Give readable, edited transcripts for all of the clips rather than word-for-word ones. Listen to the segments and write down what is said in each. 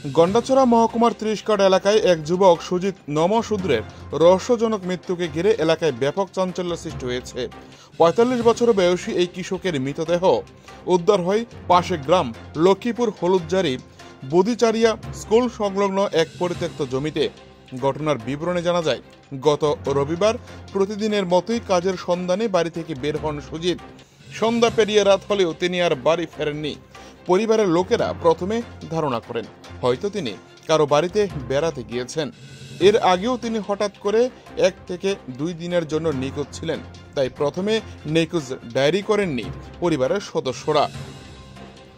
গন্ডাছড়া মহকুমার ৩০ কাঠ এলাকায় এক যুবক সুজিত নমশূদ্রের রহস্যজনক মৃত্যুকে ঘিরে এলাকায় ব্যাপক চাঞ্চল্য সৃষ্টি হয়েছে। ৪৫ বছর বয়সী এই কৃষকের মৃতদেহ উদ্ধার হয় পাশের গ্রাম লক্ষ্মীপুর হলুদজারি বুদিচারিয়া স্কুল সংলগ্ন এক পরিত্যক্ত জমিতে। ঘটনার বিবরণে জানা যায়, গত রবিবার প্রতিদিনের মতোই কাজের সন্ধানে বাড়ি থেকে বের হন সুজিত। সন্ধ্যা পেরিয়ে রাত হলেও তিনি আর বাড়ি ফেরেননি। পরিবারের লোকেরা প্রথমে ধারণা করেন হয়তো তিনি কারো বাড়িতে বেড়াতে গিয়েছেন। এর আগেও তিনি হঠাৎ করে ১ থেকে ২ দিনের জন্য নিখোঁজ ছিলেন, তাই প্রথমে নিখোঁজ ডায়েরি করেননি পরিবারের সদস্যরা।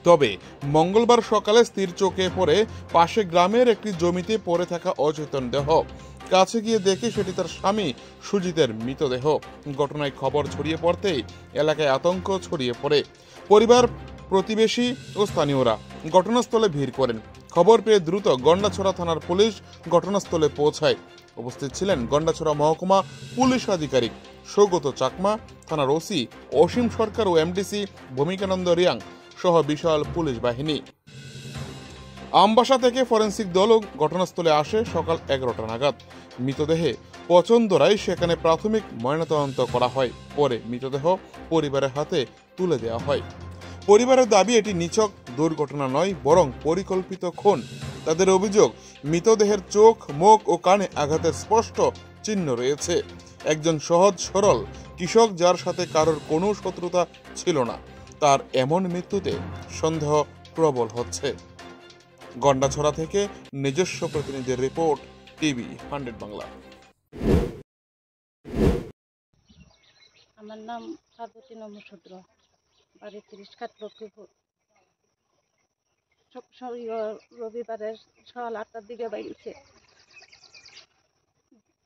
তবে মঙ্গলবার সকালে স্থির চোখে পড়ে পাশে গ্রামের একটি জমিতে পড়ে থাকা অচেতন দেহ। কাছে গিয়ে দেখে সেটি তার স্বামী সুজিতের মৃতদেহ। ঘটনায় খবর ছড়িয়ে পড়তেই এলাকায় আতঙ্ক ছড়িয়ে পড়ে। পরিবার, প্রতিবেশী ও স্থানীয়রা ঘটনাস্থলে ভিড় করেন। খবর পেয়ে দ্রুত গন্ডাছড়া থানার পুলিশ ঘটনাস্থলে পৌঁছায়। উপস্থিত ছিলেন গন্ডাছড়া মহকুমা পুলিশ আধিকারিক সৌগত চাকমা, থানার ওসি অসীম সরকার ও এমডিসি ভূমিকানন্দ রিয়াং সহ বিশাল পুলিশ বাহিনী। আমবাসা থেকে ফরেন্সিক দলও ঘটনাস্থলে আসে সকাল ১১টা নাগাদ। মৃতদেহে পচন ধরায় সেখানে প্রাথমিক ময়নাতদন্ত করা হয়। পরে মৃতদেহ পরিবারের হাতে তুলে দেওয়া হয়। পরিবারের দাবি এটি নিছক দুর্ঘটনা নয়, বরং পরিকল্পিত খুন। তাদের অভিযোগ, মৃতদেহের চোখ, মুখ ও কানে আঘাতের স্পষ্ট চিহ্ন রয়েছে। একজন সহজ সরল কৃষক যার সাথে কারোর কোনো শত্রুতা ছিল না, তার এমন মৃত্যুতে সন্দেহ প্রবল হচ্ছে। গন্ডাছড়া থেকে নিজস্ব প্রতিনিধির রিপোর্ট, টিভি 100 বাংলা। আমার নাম পার্বতী নমশূদ্র, বাড়ি ৩০ কাঠ লক্ষ্মীপুর। রবিবারে সকাল ৮টার দিকে বাইরেছে,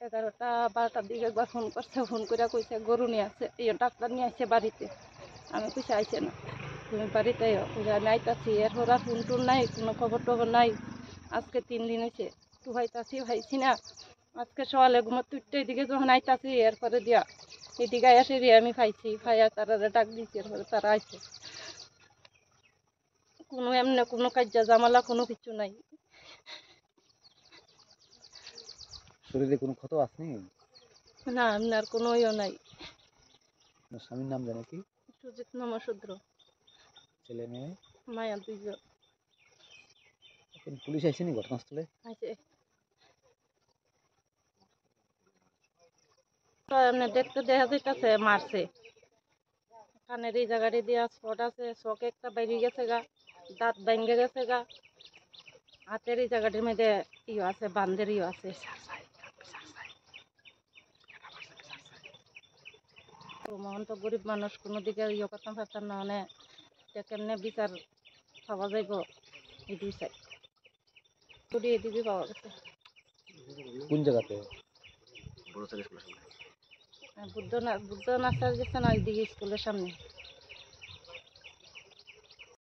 ১১টা ১২টার দিকে একবার ফোন করছে। ফোন করে কইছে গরু নিয়ে আসছে, ডাক্তার নিয়ে আসছে বাড়িতে। আমি কইছে আইছে না, তুমি বাড়িতে আমি আইতাছি। এরপর আর ফোন টোন নাই, কোনো খবর টবর নাই। আজকে ৩ দিন হয়েছে ভাইতাছি, ভাইছি না। আজকে সকালে ঘুমোতে উঠতে এদিকে যখন আইতাছি, এরপরে দিয়া এদিকে এসে আমি পাইছি, ফাইয়া তারা ডাক দিচ্ছি। এরপরে তারা আইছে। কোনো এমনি কোনো কাজা জামালা কোনো কিছু নাই। শরীরে কোনো ক্ষত আসেনি? না, এমনি আর কোনো ইয়ে নাই। স্বামীর নাম জানে কি? সুজিত নমশূদ্র। ছেলে মেয়ে? মায়া ২ জন। এখন পুলিশ আইসেনি ঘটনাস্থলে? আইছে। এমনি দেখতে দেখা যাইতেছে মারছে। কানের এই জায়গাটি দিয়া স্পট আছে, চোখ একটা বাইরে গেছে গা, দাঁত ভেঙে গেছে গা, হাতের এই জায়গাটির মধ্যে ইয়ে আছে, বান্ধের ইয়ে আছে। মোহন তো গরিব মানুষ, কোনো দিকে ইয়ে করতাম পারতাম না, মানে কেমনে বিচার পাওয়া যাইব এদিকে চাই। এদিকে পাওয়া গেছে। কোন জায়গাতে? বুদ্ধ নার্সারি গেছে না, ওইদিকে স্কুলের সামনে।